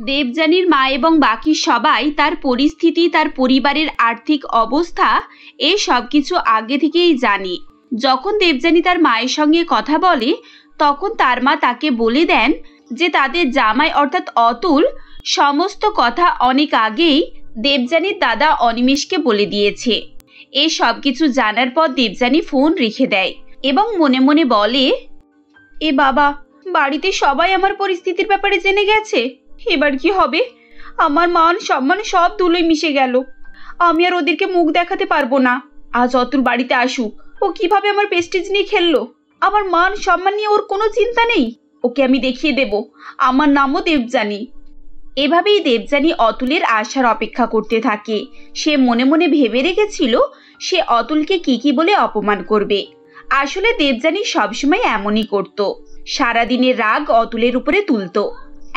দেবযানীর মা এবং বাকি সবাই তার পরিস্থিতি, তার পরিবারের আর্থিক অবস্থা এই সব কিছু আগে থেকেই জানে। যখন দেবযানী তার মায়ের সঙ্গে কথা বলে তখন তার মা তাকে বলে দেন যে তাদের জামাই অর্থাৎ অতুল সমস্ত কথা অনেক আগেই দেবযানীর দাদা অনিমেষকে বলে দিয়েছে। এই সব কিছু জানার পর দেবযানী ফোন রেখে দেয় এবং মনে মনে বলে, এ বাবা, বাড়িতে সবাই আমার পরিস্থিতির ব্যাপারে জেনে গেছে, এবার কি হবে? আমার মান সম্মান সব ধুলোয় মিশে গেল। আমি আর ওদেরকে মুখ দেখাতে পারবো না। আজ অতুল বাড়িতে আসুক, ও কিভাবে আমার প্রেস্টিজ নিয়ে খেললো। আমার মান সম্মান নিয়ে ওর কোনো চিন্তা নেই। ওকে আমি দেখিয়ে দেব আমার নামও দেবযানী। এভাবেই দেবযানী অতুলের আসার অপেক্ষা করতে থাকে। সে মনে মনে ভেবে রেখেছিল সে অতুলকে কি বলে অপমান করবে। আসলে দেবযানী সবসময় এমনই করত, সারাদিনের রাগ অতুলের উপরে তুলত।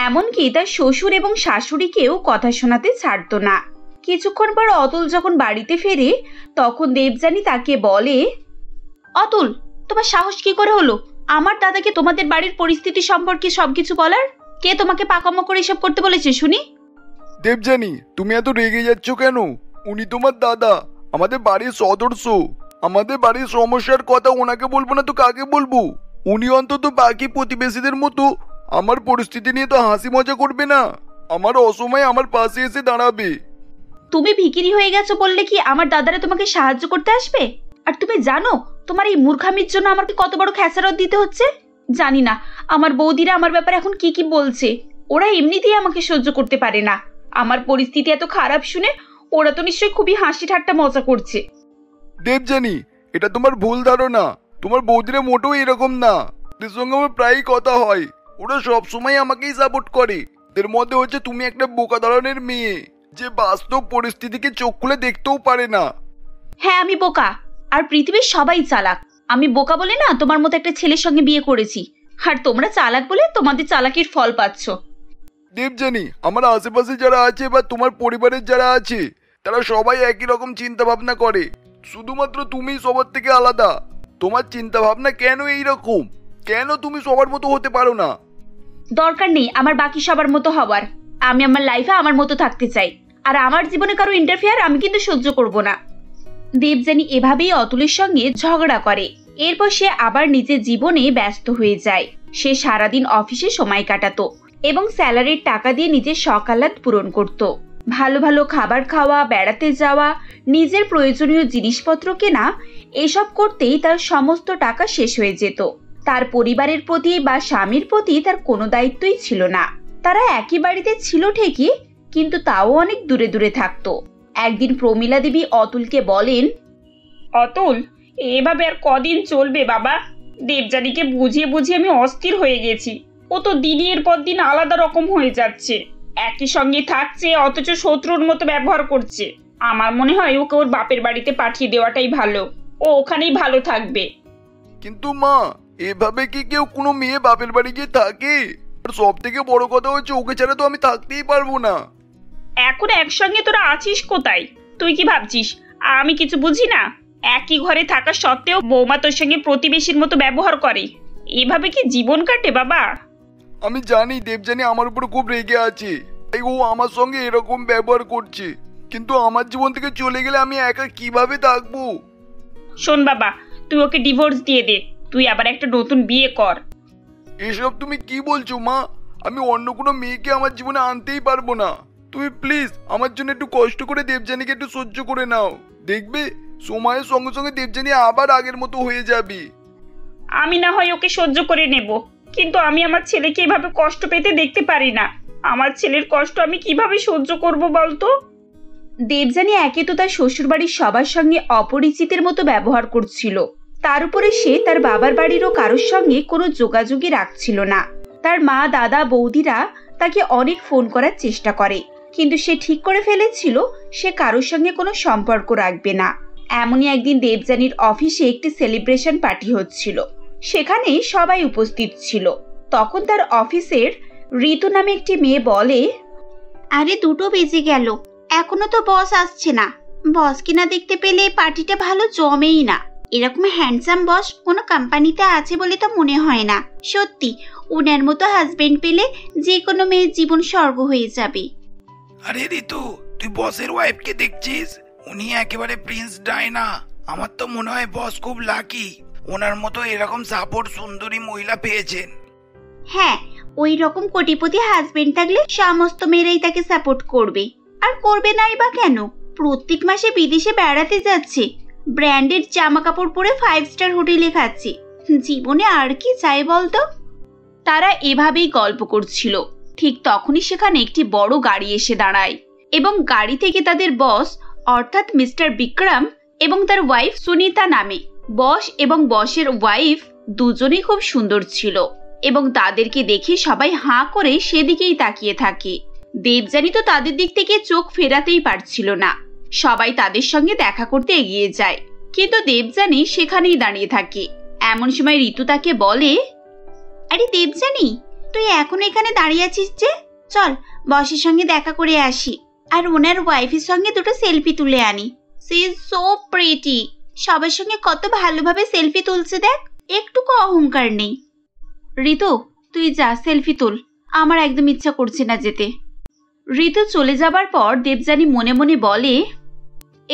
এমনকি তার শ্বশুর এবং শাশুড়িকেও কথা শোনাতে ছাড়তো না। কিছুক্ষণ পর অতুল যখন বাড়িতে ফেরে তখন দেবযানী তাকে বলে, অতুল, তোমার সাহস কি করে হলো আমার দাদাকে তোমাদের বাড়ির পরিস্থিতি সম্পর্কে সবকিছু বলার? কে তোমাকে পাকামো করে এসব করতে বলেছে শুনি? দেবযানী, তুমি এত রেগে যাচ্ছ কেন? উনি তোমার দাদা, আমাদের বাড়ির সদস্য। আমাদের বাড়ির সমস্যার কথা ওনাকে বলবো না তো কাকে বলবো? উনি অন্তত বাকি প্রতিবেশীদের মতো আমার পরিস্থিতি নিয়ে তো হাসি মজা করবে না, আমার অসময়ে আমার পাশে এসে দাঁড়াবে। তুমি ভিখিরি হয়ে গেছো বললে কি আমার দাদারা তোমাকে সাহায্য করতে আসবে? আর তুমি জানো তোমার এই মূর্খামির জন্য আমাকে কত বড় খেসারত দিতে হচ্ছে? জানি না আমার বৌদিরা আমার ব্যাপারে এখন কি বলছে। ওরা এমনিতেই আমাকে সহ্য করতে পারে না। আমার পরিস্থিতি এত খারাপ শুনে ওরা তো নিশ্চয়ই খুবই হাসি ঠাট্টা মজা করছে। দেবযানী, এটা তোমার ভুল ধারণা। তোমার বৌদিরা মোটেও এরকম না। ওদের সঙ্গে আমার প্রায়ই কথা হয়, ওরা সবসময় আমাকেই সাপোর্ট করে। এর মধ্যে হচ্ছে তুমি একটা বোকা ধরনের মেয়ে যে বাস্তব পরিস্থিতিকে চোখ খুলে দেখতেও পারে না। হ্যাঁ, আমি বোকা, আর পৃথিবীর সবাই চালাক। আমি বোকা বলে না তোমার মতো একটা ছেলের সঙ্গে বিয়ে করেছি, আর তোমরা চালাক বলে তোমাদের চালাকির ফল পাচ্ছ। দেবযানী, আমার আশেপাশে যারা আছে বা তোমার পরিবারের যারা আছে তারা সবাই একই রকম চিন্তা ভাবনা করে। শুধুমাত্র তুমি সবার থেকে আলাদা। তোমার চিন্তা ভাবনা কেন এইরকম? কেন তুমি সবার মতো হতে পারো না? দরকার নেই আমার বাকি সবার মতো হবার। আমি আমার লাইফে আমার মতো থাকতে চাই, আর আমার জীবনে কারো ইন্টারফেয়ার আমি কিন্তু সহ্য করব না। দেবযানী এভাবেই অতুলের সঙ্গে ঝগড়া করে। এরপর সে আবার নিজের জীবনে ব্যস্ত হয়ে যায়। সে সারাদিন অফিসে সময় কাটাতো এবং স্যালারির টাকা দিয়ে নিজের শখ আহ্লাদ পূরণ করত। ভালো ভালো খাবার খাওয়া, বেড়াতে যাওয়া, নিজের প্রয়োজনীয় জিনিসপত্র কেনা, এসব করতেই তার সমস্ত টাকা শেষ হয়ে যেত। তার পরিবারের প্রতি বা স্বামীর প্রতি তার কোনো দায়িত্বই ছিল না। তারা একই বাড়িতে ছিল ঠিকই, কিন্তু তাও অনেক দূরে দূরে থাকতো। একদিন প্রমীলা দেবী অতুলকে বলেন, অতুল, এভাবে আর কদিন চলবে বাবা? দেবযানীকে বুঝিয়ে বুঝিয়ে আমি অস্থির হয়ে গেছি। ও তো দিনের পর দিন আলাদা রকম হয়ে যাচ্ছে, একই সঙ্গে থাকছে অথচ শত্রুর মতো ব্যবহার করছে। আমার মনে হয় ওকে ওর বাপের বাড়িতে পাঠিয়ে দেওয়াটাই ভালো, ও ওখানেই ভালো থাকবে। কিন্তু মা, এভাবে কি কেউ কোনো মেয়ে বাপের বাড়ি গিয়ে থাকে? আর সব থেকে বড় কথা হচ্ছে ওকে ছাড়া তো আমি থাকতেই পারবো না। এখন একসঙ্গে তোরা আছিস কোথায়? তুই কি ভাবছিস আমি কিছু বুঝি না? একই ঘরে থাকা সত্ত্বেও বৌমা তোর সঙ্গে প্রতিবেশীর মতো ব্যবহার করে। এভাবে কি জীবন কাটে বাবা? আমি জানি দেবযানী আমার উপর খুব রেগে আছে, তাই ও আমার সঙ্গে এরকম ব্যবহার করছে। কিন্তু আমার জীবন থেকে চলে গেলে আমি একা কিভাবে থাকবো? শোন বাবা, তুই ওকে ডিভোর্স দিয়ে দে, তুই আবার একটা নতুন বিয়ে কর। এসব তুমি কি বলছো মা? আমি অন্য কোনো মেয়েকে আমার জীবনে আনতেই পারবো না। তুমি প্লিজ আমার জন্য একটু কষ্ট করে দেবযানীকে একটু সহ্য করে নাও। দেখবে সময়ের সঙ্গে সঙ্গে দেবযানী আবার আগের মতো হয়ে যাবে। আমি না হয় ওকে সহ্য করে নেব, কিন্তু আমি আমার ছেলেকে এভাবে কষ্ট পেতে দেখতে পারি না। আমার ছেলের কষ্ট আমি কিভাবে সহ্য করব বলতো? দেবযানী একে তো তার শ্বশুরবাড়ির সবার সঙ্গে অপরিচিতের মতো ব্যবহার করছিল, তার উপরে সে তার বাবার বাড়িরও কারোর সঙ্গে কোনো যোগাযোগই রাখছিল না। তার মা, দাদা, বৌদিরা তাকে অনেক ফোন করার চেষ্টা করে, কিন্তু সে ঠিক করে ফেলেছিল সে কারোর সঙ্গে কোনো সম্পর্ক রাখবে না। এমনই একদিন দেবযানীর অফিসে একটি সেলিব্রেশন পার্টি হচ্ছিল, সেখানে সবাই উপস্থিত ছিল। তখন তার অফিসের ঋতু নামে একটি মেয়ে বলে, আরে 2টো বেজে গেল, এখনো তো বস আসছে না। বস কিনা দেখতে পেলে পার্টিটা ভালো জমেই না। এরকম হ্যান্ডসাম বস কোনো কোম্পানিতে আছে বলে তো মনে হয় না। সত্যি ওনার মতো হাজবেন্ড পেলে যে কোনো মেয়ের জীবন স্বর্গ হয়ে যাবে। আরে ঋতু, তুই বসের ওয়াইফকে দেখছিস? উনি একেবারে প্রিন্স ডায়না। আমার তো মনে হয় বস খুব লাকি, ওনার মতো এরকম সাপোর্ট সুন্দরী মহিলা পেয়েছেন। হ্যাঁ, ওই রকম কোটিপতি হাজবেন্ড থাকলে সমস্ত মেয়েরাই তাকে সাপোর্ট করবে। আর করবে নাই বা কেন? প্রত্যেক মাসে বিদেশে বেড়াতে যাচ্ছে, ব্র্যান্ডেড জামা কাপড় পরে 5 স্টার হোটেলে খাচ্ছে। জীবনে আর কি চাই বলতো? তারা এভাবেই গল্প করছিল। ঠিক তখনই সেখানে একটি বড় গাড়ি এসে দাঁড়ায় এবং গাড়ি থেকে তাদের বস অর্থাৎ মিস্টার বিক্রম এবং তার ওয়াইফ সুনিতা নামে। বস এবং বসের ওয়াইফ দুজনেই খুব সুন্দর ছিল এবং তাদেরকে দেখে সবাই হাঁ করে সেদিকেই তাকিয়ে থাকে। দেবযানী তো তাদের দিক থেকে চোখ ফেরাতেই পারছিল না। সবাই তাদের সঙ্গে দেখা করতে এগিয়ে যায়, কিন্তু দেবযানী সেখানেই দাঁড়িয়ে থাকে। এমন সময় ঋতু তাকে বলে, আরে দেবযানী, তুই এখন এখানে দাঁড়িয়ে আছিস যে? চল বসের সঙ্গে দেখা করে আসি, আর ওনার ওয়াইফের সঙ্গে দুটো সেলফি তুলে আনি। She is so pretty. সবার সঙ্গে কত ভালোভাবে সেলফি তুলছে দেখ, একটুকু অহংকার নেই। ঋতু, তুই যা, সেলফি তুল, আমার একদম ইচ্ছা করছে না যেতে। ঋতু চলে যাবার পর দেবযানী মনে মনে বলে,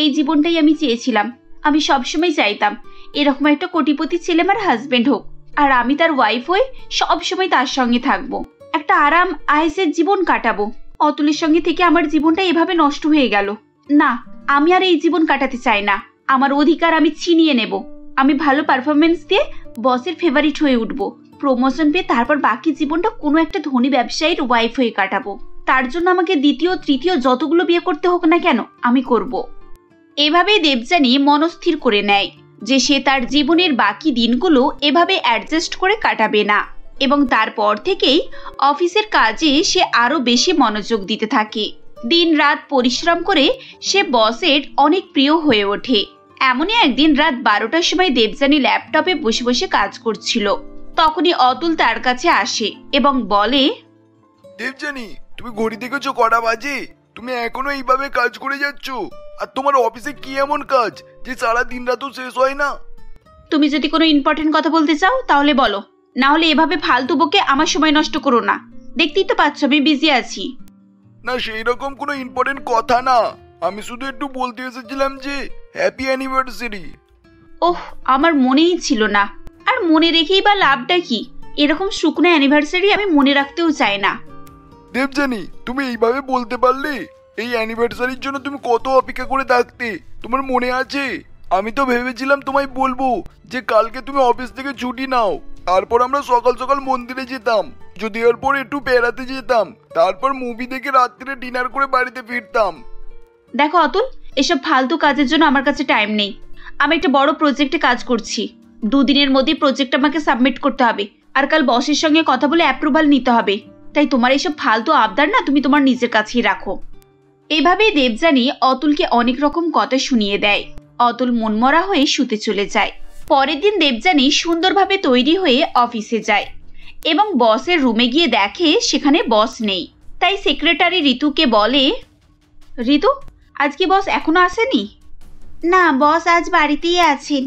এই জীবনটাই আমি চেয়েছিলাম। আমি সবসময় চাইতাম এরকম একটা কোটিপতি ছেলে আমার হাজবেন্ড হোক, আর আমি তার ওয়াইফ হয়ে সবসময় তার সঙ্গে থাকবো, একটা আরাম আয়েসের জীবন কাটাবো। অতুলের সঙ্গে থেকে আমার জীবনটা এভাবে নষ্ট হয়ে গেল। না, আমি আর এই জীবন কাটাতে চাই না। আমার অধিকার আমি ছিনিয়ে নেব। আমি ভালো পারফরমেন্স দিয়ে বসের ফেভারিট হয়ে উঠবো, প্রমোশন পেয়ে তারপর বাকি জীবনটা কোনো একটা ধনী ব্যবসায়ীর ওয়াইফ হয়ে কাটাবো। তার জন্য আমাকে দ্বিতীয় তৃতীয় যতগুলো বিয়ে করতে হোক না কেন আমি করব। এভাবেই দেবযানী মনস্থির করে নেয় যে সে তার জীবনের বাকি দিনগুলো এভাবে অ্যাডজাস্ট করে কাটাবে না, এবং তারপর থেকেই অফিসের কাজে সে আরো বেশি মনোযোগ দিতে থাকে। দিন রাত পরিশ্রম করে সে বসের অনেক প্রিয় হয়ে ওঠে। এমনই একদিন রাত 12টার সময় দেবযানী ল্যাপটপে বসে বসে কাজ করছিল। তখনই অতুল তার কাছে আসে এবং বলে, দেবযানী, তুমি ঘড়ি দেখেছো কটা বাজে? তুমি এখনো এইভাবে কাজ করে যাচ্ছ? আর তোমার অফিসে কি এমন কাজ যে সারা দিন রাতও শেষ হয় না? তুমি যদি কোনো ইম্পর্টেন্ট কথা বলতে চাও তাহলে বলো, না হলে এভাবে ফালতু বকে আমার সময় নষ্ট করো না। দেখতেই তো পাচ্ছ আমি বিজি আছি। না, সেই রকম কোনো ইম্পর্টেন্ট কথা না, আমি শুধু একটু বলতে এসেছিলাম যে হ্যাপি অ্যানিভার্সারি। ওহ, আমার মনেই ছিল না। আর মনে রেখেই বা লাভটা কি? এরকম শুকনো অ্যানিভার্সারি আমি মনে রাখতেও চাই না। দেবযানী, তুমি এইভাবে বলতে পারলে? এই অ্যানিভার্সারির জন্য তুমি কত অপেক্ষা করে থাকতে, তোমার মনে আছে? আমি তো ভেবেছিলাম তোমায় বলবো যে কালকে তুমি অফিস থেকে ছুটি নাও, তারপর আমরা সকাল সকাল মন্দিরে যেতাম, যদি এরপর একটু বেড়াতে যেতাম, তারপর মুভি দেখে রাত্রে ডিনার করে বাড়িতে ফিরতাম। দেখো অতুল, এসব ফালতু কাজের জন্য আমার কাছে টাইম নেই। আমি একটা বড় প্রজেক্টে কাজ করছি। 2 দিনের মধ্যে প্রজেক্ট আমাকে সাবমিট করতে হবে, আর কাল বসের সঙ্গে কথা বলে অ্যাপ্রুভাল নিতে হবে। তাই তোমার এইসব ফালতু আবদার না তুমি তোমার নিজের কাছেই রাখো। এভাবেই দেবযানী অতুলকে অনেক রকম কথা শুনিয়ে দেয়। অতুল মনমরা হয়ে শুতে চলে যায়। পরের দিন দেবযানী সুন্দরভাবে তৈরি হয়ে অফিসে যায় এবং বসের রুমে গিয়ে দেখে সেখানে বস নেই। তাই সেক্রেটারি ঋতুকে বলে, ঋতু, আজকে বস এখনো আসেনি? না, বস আজ বাড়িতেই আছেন।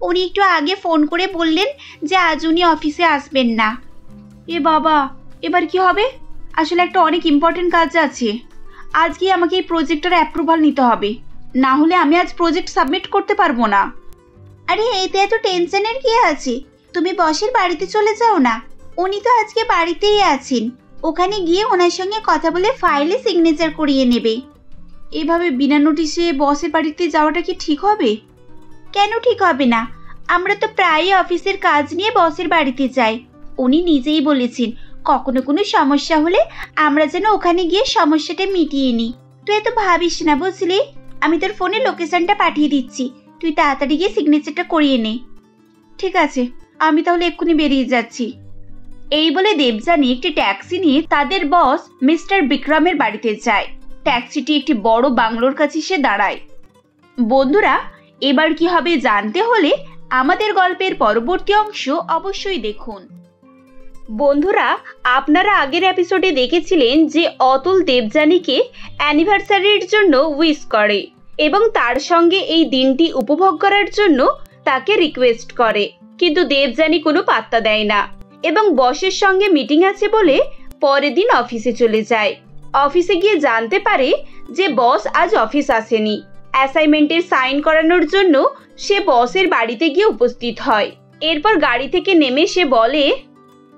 উনি একটু আগে ফোন করে বললেন যে আজ উনি অফিসে আসবেন না। এ বাবা, এবার কি হবে? আসলে একটা অনেক ইম্পর্টেন্ট কাজ আছে। আজকে আমাকে এই প্রজেক্টের অ্যাপ্রুভাল নিতে হবে, না হলে আমি আজ প্রজেক্ট সাবমিট করতে পারবো না। আরে এতে এত টেনশনের কি আছে? তুমি বসের বাড়িতে চলে যাও না, উনি তো আজকে বাড়িতেই আছেন। ওখানে গিয়ে ওনার সঙ্গে কথা বলে ফাইলে সিগনেচার করিয়ে নেবে। এভাবে বিনা নোটিশে বসের বাড়িতে যাওয়াটা কি ঠিক হবে? কেন ঠিক হবে না? আমরা তো প্রায়ই অফিসের কাজ নিয়ে বসের বাড়িতে যাই। উনি নিজেই বলেছেন কখনো কোনো সমস্যা হলে আমরা যেন ওখানে গিয়ে সমস্যাটা মিটিয়ে নিই। তুই এত ভাবিস না, বুঝলি? আমি তোর ফোনে লোকেশনটা পাঠিয়ে দিচ্ছি, তুই তাড়াতাড়ি গিয়ে সিগনেচারটা করিয়ে নে। ঠিক আছে, আমি তাহলে এক্ষুনি বেরিয়ে যাচ্ছি। এই বলে দেবযানী একটি ট্যাক্সি নিয়ে তাদের বস মিস্টার বিক্রমের বাড়িতে যায়। ট্যাক্সিটি একটি বড় বাংলোর কাছে এসে দাঁড়ায়। বন্ধুরা, এবার কি হবে জানতে হলে আমাদের গল্পের পরবর্তী অংশ অবশ্যই দেখুন। বন্ধুরা, আপনারা আগের এপিসোডে দেখেছিলেন যে অতুল দেবযানীকে অ্যানিভার্সারির জন্য উইশ করে এবং তার সঙ্গে এই দিনটি উপভোগ করার জন্য তাকে রিকোয়েস্ট করে, কিন্তু দেবযানী কোনো পাত্তা দেয় না এবং বসের সঙ্গে মিটিং আছে বলে পরের দিন অফিসে চলে যায়। অফিসে গিয়ে জানতে পারে যে বস আজ অফিস আসেনি। অ্যাসাইনমেন্টের সাইন করানোর জন্য সে বসের বাড়িতে গিয়ে উপস্থিত হয়। এরপর গাড়ি থেকে নেমে সে বলে,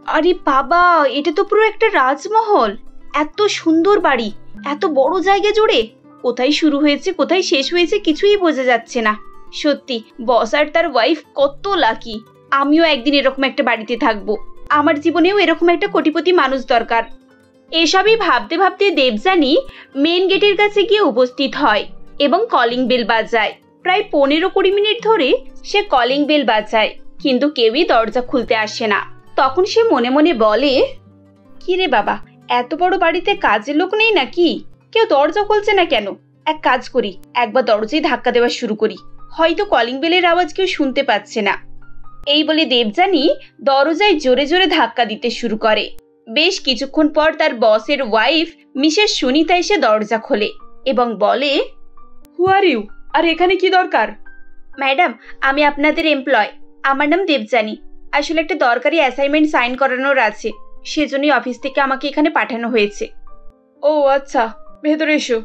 আরে বাবা, এটা তো পুরো একটা রাজমহল। এত সুন্দর বাড়ি, এত বড় জায়গা জুড়ে কোথায় শুরু হয়েছে কোথায় শেষ হয়েছে কিছুই বোঝা যাচ্ছে না। সত্যি বস আর তার ওয়াইফ কত লাকি। আমিও একদিন এরকম একটা বাড়িতে থাকবো। আমার জীবনেও এরকম একটা কোটিপতি মানুষ দরকার। এসবই ভাবতে ভাবতে দেবযানী মেন গেটের কাছে গিয়ে উপস্থিত হয় এবং কলিং বেল বাজায়। প্রায় 15-20 মিনিট ধরে সে কলিং বেল বাজায়, কিন্তু কেউই দরজা খুলতে আসে না। তখন সে মনে মনে বলে, কি রে বাবা, এত বড় বাড়িতে কাজের লোক নেই নাকি? কেউ দরজা খুলছে না কেন? এক কাজ করি, একবার দরজায় ধাক্কা দেওয়া শুরু করি, হয়তো কলিং বেলের আওয়াজ কেউ শুনতে পাচ্ছে না। এই বলে দেবযানী দরজায় জোরে জোরে ধাক্কা দিতে শুরু করে। বেশ কিছুক্ষণ পর তার বসের ওয়াইফ মিসেস সুনিতা এসে দরজা খোলে এবং বলে, হু আর ইউ? আর এখানে কি দরকার? ম্যাডাম, আমি আপনাদের এমপ্লয়। আমার নাম দেবযানী। আসলে একটা দরকারি অ্যাসাইনমেন্ট সাইন করানোর আছে, সেজন্যই অফিস থেকে আমাকে এখানে পাঠানো হয়েছে। ও আচ্ছা, ভেতরে এসো।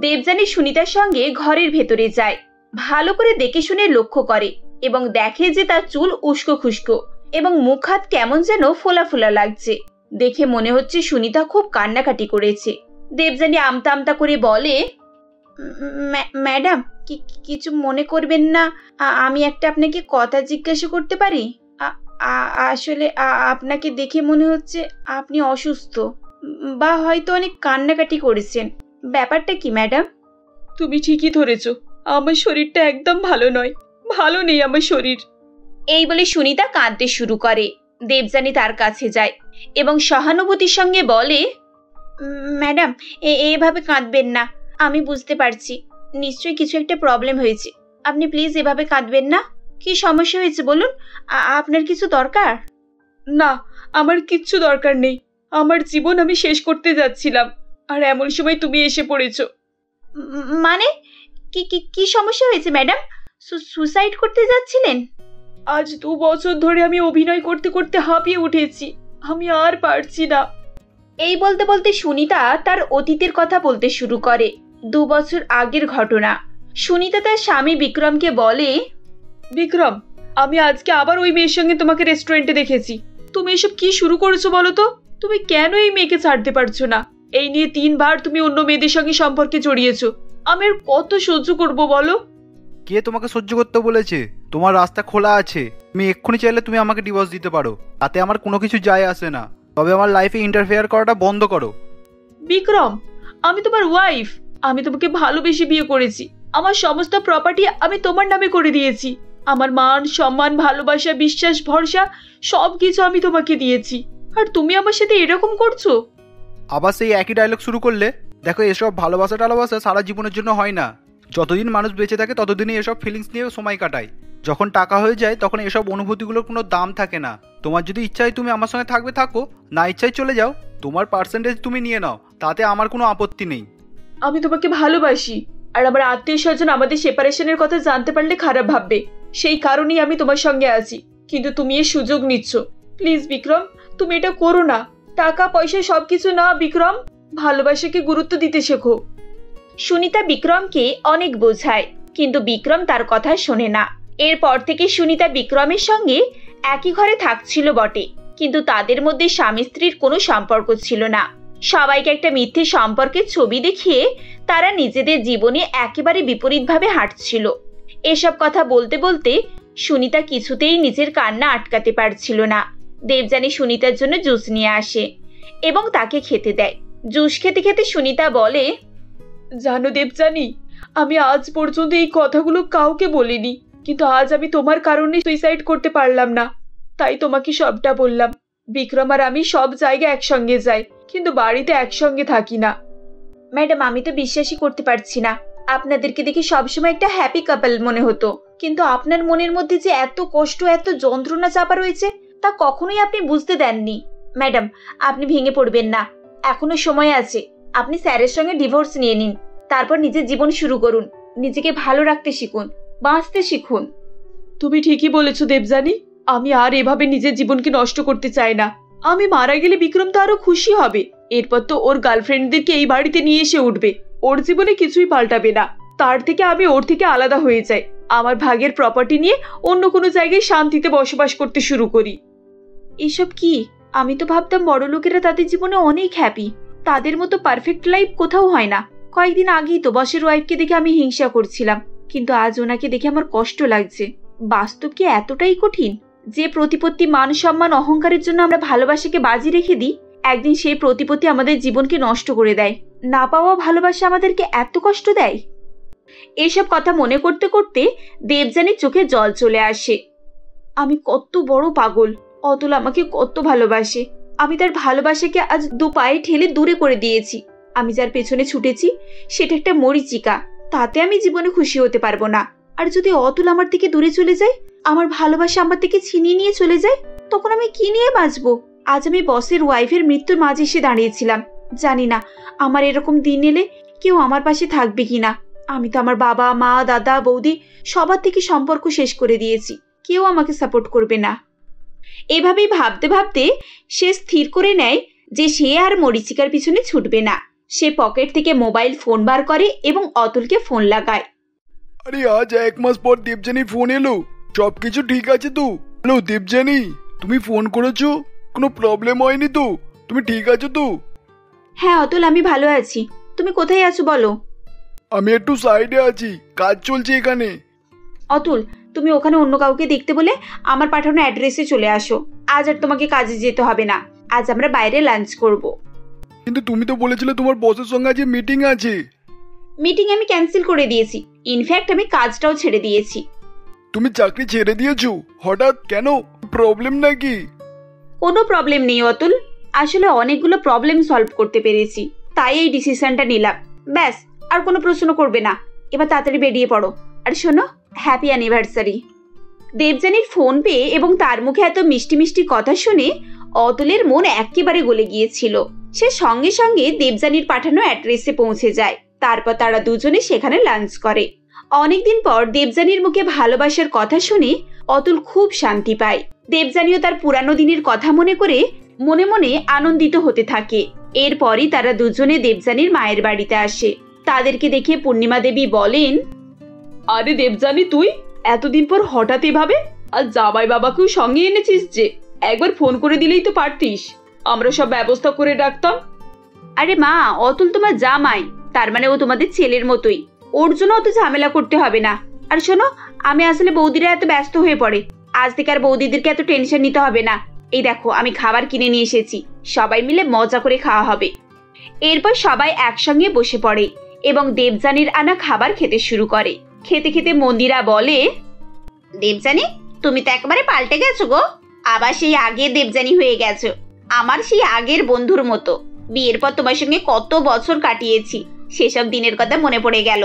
দেবযানী সুনিতার সঙ্গে ঘরের ভেতরে যায়। ভালো করে দেখে শুনে লক্ষ্য করে এবং দেখে যে তার চুল উস্কো খুস্কো এবং মুখ হাত কেমন যেন ফোলা ফোলা লাগছে। দেখে মনে হচ্ছে সুনিতা খুব কান্নাকাটি করেছে। দেবযানী আমতা আমতা করে বলে, ম্যাডাম, কিছু মনে করবেন না, আমি একটা আপনাকে কথা জিজ্ঞাসা করতে পারি? আসলে আপনাকে দেখে মনে হচ্ছে আপনি অসুস্থ বা হয়তো অনেক কান্নাকাটি করেছেন। ব্যাপারটা কি ম্যাডাম? তুমি ঠিকই ধরেছ, আমার শরীরটা একদম ভালো নয়, ভালো নেই আমার শরীর। এই বলে সুনিতা কাঁদতে শুরু করে। দেবযানী তার কাছে যায় এবং সহানুভূতির সঙ্গে বলে, ম্যাডাম, এভাবে কাঁদবেন না। আমি বুঝতে পারছি নিশ্চয়ই কিছু একটা প্রবলেম হয়েছে। আপনি প্লিজ এভাবে কাঁদবেন না। কি সমস্যা হয়েছে বলুন? আপনার কিছু দরকার? না, আমার কিচ্ছু দরকার নেই। আমার জীবন আমি শেষ করতে যাচ্ছিলাম, আর এমন সময় তুমি এসে পড়েছো। মানে কি সমস্যা হয়েছে ম্যাডাম? সুসাইড করতে যাচ্ছিলেন? আজ 2 বছর ধরে আমি অভিনয় করতে করতে হাঁপিয়ে উঠেছি, আমি আর পারছি না। এই বলতে বলতে সুনিতা তার অতীতের কথা বলতে শুরু করে। 2 বছর আগের ঘটনা। সুনিতা তার স্বামী বিক্রমকে বলে, বিক্রম, আমি আজকে আবার ওই মেয়ের সঙ্গে তোমাকে রেস্টুরেন্টে দেখেছি। তুমি এসব কি শুরু করেছো বলো তো? তুমি কেন এই মেয়েকে ছাড়তে পারছো না? এই নিয়ে 3 বার তুমি অন্য মেয়েদের সঙ্গে সম্পর্কে জড়িয়েছো। আমি আর কত সহ্য করবো বলো? কে তোমাকে সহ্য করতে বলেছে? তোমার রাস্তা খোলা আছে। তুমি এক্ষুনি চাইলে তুমি আমাকে ডিভোর্স দিতে পারো, তাতে আমার কোনো কিছু যায় আসে না। তবে আমার লাইফে ইন্টারফেয়ার করাটা বন্ধ করো। বিক্রম, আমি তোমার ওয়াইফ। আমি তোমাকে ভালোবেসে বিয়ে করেছি। আমার সমস্ত প্রপার্টি আমি তোমার নামে করে দিয়েছি। আমার মান সম্মান ভালোবাসা বিশ্বাস ভরসা সবকিছু আমি তোমাকে দিয়েছি, আর তুমি আমার সাথে এরকম করছো? আবার সেই একই ডায়লগ শুরু করলে? দেখো, এসব ভালোবাসা টালোবাসা সারা জীবনের জন্য হয় না। যতদিন মানুষ বেঁচে থাকে ততদিনই এসব ফিলিংস নিয়ে সময় কাটায়। যখন টাকা হয়ে যায় তখন এসব অনুভূতিগুলোর কোনো দাম থাকে না। তোমার যদি ইচ্ছা হয় তুমি আমার সঙ্গে থাকবে থাকো, না ইচ্ছায় চলে যাও। তোমার পার্সেন্টেজ তুমি নিয়ে নাও, তাতে আমার কোনো আপত্তি নেই। আমি তোমাকে ভালোবাসি, আর আমার আত্মীয় স্বজন আমাদের সেপারেশনের কথা জানতে পারলে খারাপ ভাববে। সেই কারণেই আমি তোমার সঙ্গে আছি, কিন্তু তুমি এর সুযোগ নিচ্ছ। প্লিজ বিক্রম, তুমি এটা করো না। টাকা পয়সা সবকিছু না বিক্রম, ভালোবাসাকে গুরুত্ব দিতে শেখো। সুনিতা বিক্রমকে অনেক বোঝায়, কিন্তু বিক্রম তার কথা শোনে না। এরপর থেকে সুনিতা বিক্রমের সঙ্গে একই ঘরে থাকছিল বটে, কিন্তু তাদের মধ্যে স্বামী স্ত্রীর কোনো সম্পর্ক ছিল না। সবাইকে একটা মিথ্যে সম্পর্কের ছবি দেখিয়ে তারা নিজেদের জীবনে একেবারে বিপরীতভাবে হাঁটছিল। এসব কথা বলতে বলতে সুনিতা কিছুতেই নিজের কান্না আটকাতে পারছিল না। দেবযানী সুনিতার জন্য জুস নিয়ে আসে এবং তাকে খেতে দেয়। জুস খেতে খেতে সুনিতা বলে, জানো দেবযানী, আমি আজ পর্যন্ত এই কথাগুলো কাউকে বলিনি, কিন্তু আজ আমি তোমার কারণে সুইসাইড করতে পারলাম না, তাই তোমাকে সবটা বললাম। বিক্রম আর আমি সব জায়গায় একসঙ্গে যাই, কিন্তু বাড়িতে একসঙ্গে থাকি না। ম্যাডাম, আমি তো বিশ্বাসই করতে পারছি না। আপনাদেরকে দেখে সবসময় একটা হ্যাপি কাপল মনে হতো, কিন্তু আপনার মনের মধ্যে যে এত কষ্ট এত যন্ত্রণা চাপা রয়েছে তা কখনোই আপনি বুঝতে দেননি। ম্যাডাম, আপনি ভেঙে পড়বেন না, এখনো সময় আছে। আপনি স্যারের সঙ্গে ডিভোর্স নিয়ে নিন, তারপর নিজের জীবন শুরু করুন। নিজেকে ভালো রাখতে শিখুন, বাঁচতে শিখুন। তুমি ঠিকই বলেছো দেবযানী, আমি আর এভাবে নিজের জীবনকে নষ্ট করতে চাই না। আমি মারা গেলে বিক্রম তো আরো খুশি হবে। এরপর তো ওর গার্লফ্রেন্ডদেরকে এই বাড়িতে নিয়ে এসে উঠবে। ওর জীবনে কিছুই পাল্টাবে না। তার থেকে আমি ওর থেকে আলাদা হয়ে যাই, আমার ভাগের প্রপার্টি নিয়ে অন্য কোনো জায়গায় শান্তিতে বসবাস করতে শুরু করি। এসব কি? আমি তো ভাবতাম বড় লোকেরা তাদের জীবনে অনেক হ্যাপি, তাদের মতো পারফেক্ট লাইফ কোথাও হয় না। কয়েকদিন আগেই তো বসের ওয়াইফকে দেখে আমি হিংসা করছিলাম, কিন্তু আজ ওনাকে দেখে আমার কষ্ট লাগছে। বাস্তব কি এতটাই কঠিন যে প্রতিপত্তি, মান সম্মান, অহংকারের জন্য আমরা ভালোবাসাকে বাজি রেখে দিই? একদিন সেই প্রতিপত্তি আমাদের জীবনকে নষ্ট করে দেয়। না পাওয়া ভালোবাসা আমাদেরকে এত কষ্ট দেয়। এসব কথা মনে করতে করতে দেবযানীর চোখে জল চলে আসে। আমি কত বড় পাগল! অতুল আমাকে কত ভালোবাসে। আমি তার ভালোবাসাকে আজ দু পায়ে ঠেলে দূরে করে দিয়েছি। আমি যার পেছনে ছুটেছি সেটা একটা মরীচিকা, তাতে আমি জীবনে খুশি হতে পারবো না। আর যদি অতুল আমার থেকে দূরে চলে যায়, আমার ভালোবাসা আমার থেকে ছিনিয়ে নিয়ে চলে যায়, তখন আমি কি নিয়ে বাঁচবো? আজ আমি বসের ওয়াইফের মৃত্যুর মাঝে এসে দাঁড়িয়েছিলাম। জানি না আমার এরকম দিন এলে কেউ আমার পাশে থাকবে কিনা। আমি তো আমার বাবা, মা, দাদা, বৌদি সবার থেকে সম্পর্ক শেষ করে দিয়েছি। কেউ আমাকে সাপোর্ট করবে না। এভাবেই ভাবতে ভাবতে সে স্থির করে নেয় যে সে আর মরীচিকার পিছনে ছুটবে না। সে পকেট থেকে মোবাইল ফোন বার করে এবং অতুলকে ফোন লাগায়। আরে আজ 1 মাস পর দেবযানী ফোন এলো। সবকিছু ঠিক আছে তো? হ্যালো দেবযানী, তুমি ফোন করেছো? কোনো প্রবলেম হয়নি তো? তুমি ঠিক আছো তো? হ্যাঁ অতুল, আমি ভালো আছি। তুমি কোথায় আছো বলো? আমি একটু সাইডে আছি, কাজ চলছে এখানে। অতুল, তুমি ওখানে অন্য কাউকে দেখতে বলে আমার পাঠানো অ্যাড্রেসে চলে আসো। আজ আর তোমাকে কাজে যেতে হবে না। আজ আমরা বাইরে লাঞ্চ করব। কিন্তু তুমি তো বলেছিলে তোমার বসের সঙ্গে আজ মিটিং আছে। মিটিং আমি ক্যান্সেল করে দিয়েছি। ইনফ্যাক্ট আমি কাজটাও ছেড়ে দিয়েছি। তুমি চাকরি ছেড়ে দিয়েছো? হঠাৎ কেন? প্রবলেম নাকি? কোনো প্রবলেম নেই অতুল, আসলে অনেকগুলো প্রবলেম সলভ করতে পেরেছি, তাই এই ডিসিশনটা নিলাম। ব্যাস, আর কোনো প্রশ্ন করবে না। এবার তাড়াতাড়ি বেরিয়ে পড়ো। আর শোনো, হ্যাপি অ্যানিভার্সারি। দেবযানীর ফোন পেয়ে এবং তার মুখে এত মিষ্টি মিষ্টি কথা শুনে অতুলের মন একেবারে গলে গিয়েছিল। সে সঙ্গে সঙ্গে দেবযানীর পাঠানো অ্যাড্রেসে পৌঁছে যায়। তারপর তারা দুজনে সেখানে লাঞ্চ করে। অনেকদিন পর দেবযানীর মুখে ভালোবাসার কথা শুনে অতুল খুব শান্তি পায়। দেবযানীও তার পুরানো দিনের কথা মনে করে মনে মনে আনন্দিত হতে থাকে। এরপরই তারা দুজনে দেবযানীর মায়ের বাড়িতে আসে। তাদেরকে দেখে পূর্ণিমা দেবী বলেন, আরে দেবযানী, তুই এতদিন পর হঠাৎ এভাবে? আর জামাই বাবাকেও সঙ্গে এনেছিস যে? একবার ফোন করে দিলেই তো পারতিস, আমরা সব ব্যবস্থা করে রাখতাম। আরে মা, অতুল তোমার জামাই, তার মানে ও তোমাদের ছেলের মতোই। ওর জন্য অত ঝামেলা করতে হবে না। আর শোনো, আমি আসলে বৌদিরা এত ব্যস্ত হয়ে পড়ে, আজ থেকে আর বৌদিদেরকে এত টেনশন নিতে হবে না। এই দেখো, আমি খাবার কিনে নিয়ে এসেছি, সবাই মিলে মজা করে খাওয়া হবে। এরপর সবাই একসঙ্গে বসে পড়ে এবং দেবযানীর আনা খাবার খেতে শুরু করে। খেতে খেতে মন্দিরা বলে, দেবযানী, তুমি তো একেবারে পাল্টে গেছো গো। আবার সেই আগের দেবযানী হয়ে গেছো, আমার সেই আগের বন্ধুর মতো। বিয়ের পর তোমার সঙ্গে কত বছর কাটিয়েছি, সেসব দিনের কথা মনে পড়ে গেল।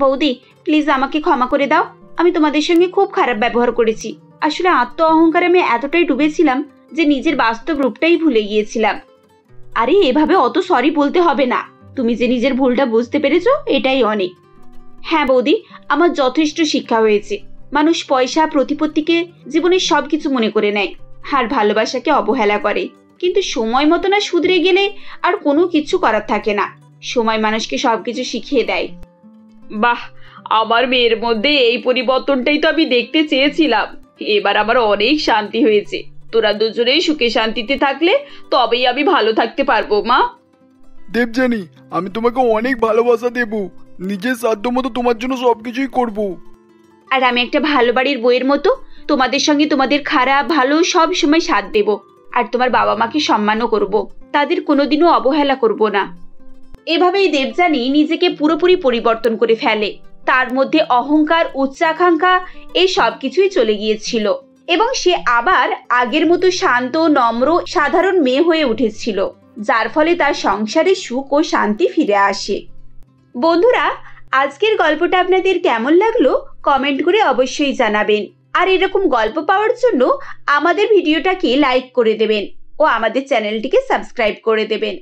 বৌদি, প্লিজ আমাকে ক্ষমা করে দাও। আমি তোমাদের সঙ্গে খুব খারাপ ব্যবহার করেছি। আসলে আত্ম অহংকারে আমি এতটাই ডুবেছিলাম যে নিজের বাস্তব রূপটাই ভুলে গিয়েছিলাম। আরে এভাবে অত সরি বলতে হবে না। তুমি যে নিজের ভুলটা বুঝতে পেরেছো, এটাই অনেক। হ্যাঁ বৌদি, আমার যথেষ্ট শিক্ষা হয়েছে। মানুষ পয়সা, প্রতিপত্তিকে জীবনের সবকিছু মনে করে নেয় আর ভালোবাসাকে অবহেলা করে। কিন্তু সময় মতো না শুধরে গেলে আর কোনো কিছু করার থাকে না। সময় মানুষকে সবকিছু শিখিয়ে দেয়। বাহ, আমার মেয়ের মধ্যে এই পরিবর্তনটাই তো আমি দেখতে চেয়েছিলাম। এবার আমার অনেক শান্তি হয়েছে। তোরা দুজনেই সুখে শান্তিতে থাকলে তবেই আমি ভালো থাকতে পারবো মা। দেবযানী, আমি তোমাকে অনেক ভালোবাসা দেব। নিজের সাধ্য মতো তোমার জন্য সবকিছুই করব। আর আমি একটা ভালো বাড়ির বইয়ের মতো তোমাদের সঙ্গে তোমাদের খারাপ ভালো সব সময় সাথ দেব। আর তোমার বাবা মাকে সম্মানও করব, তাদের কোনোদিনও অবহেলা করব না। এভাবেই দেবযানী নিজেকে পুরোপুরি পরিবর্তন করে ফেলে। তার মধ্যে অহংকার, উচ্চাকাঙ্ক্ষা এই সবকিছুই চলে গিয়েছিল এবং সে আবার আগের মতো শান্ত, নম্র, সাধারণ মেয়ে হয়ে উঠেছিল, যার ফলে তার সংসারে সুখ ও শান্তি ফিরে আসে। বন্ধুরা, আজকের গল্পটা আপনাদের কেমন লাগলো কমেন্ট করে অবশ্যই জানাবেন। আর এরকম গল্প পাওয়ার জন্য আমাদের ভিডিওটাকে লাইক করে দেবেন ও আমাদের চ্যানেলটিকে সাবস্ক্রাইব করে দেবেন।